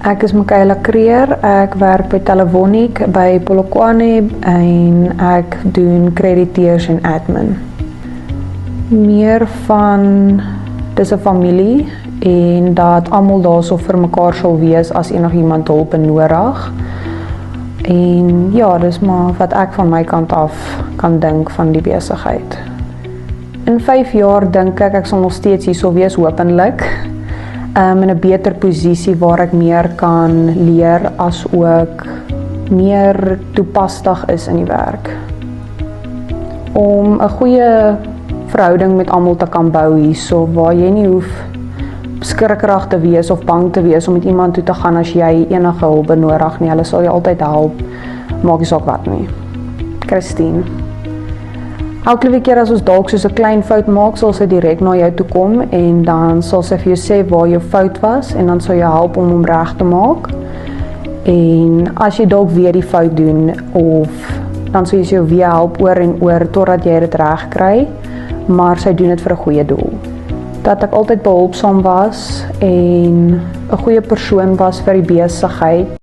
Ek is Michaela Creer, ek werk by Telewonic by Polokwane en ek doen crediteers en admin. Meer van dis 'n familie en dat almal daarso vir mekaar sal wees as enigiemand hulp benodig. En ja, dis maar wat ek van my kant af kan dink van die besigheid. In 5 jaar dink ek sal nog steeds hierso wees, hopelik. In 'n beter posisie waar ek meer kan leer as ook meer toepastig is in die werk. Om 'n goeie verhouding met almal te kan bou hierso waar jy nie hoef skrikkerig te wees of bang te wees om met iemand toe te gaan as jy enige hulp benodig nie. Hulle sal jou altyd help, maak nie saak wat nie. Christine. Elke keer as ons dalk soos 'n klein fout maak, sal sy direk na jou toe kom en dan sal sy vir jou sê waar jou fout was en dan sal jy help om hom reg te maak. En as jy dalk weer die fout doen of dan sal sy jou weer help oor en oor totdat jy dit reg kry, maar sy doen dit vir 'n goeie doel. Dat ek altyd behulpsaam was en 'n goeie persoon was vir die besigheid.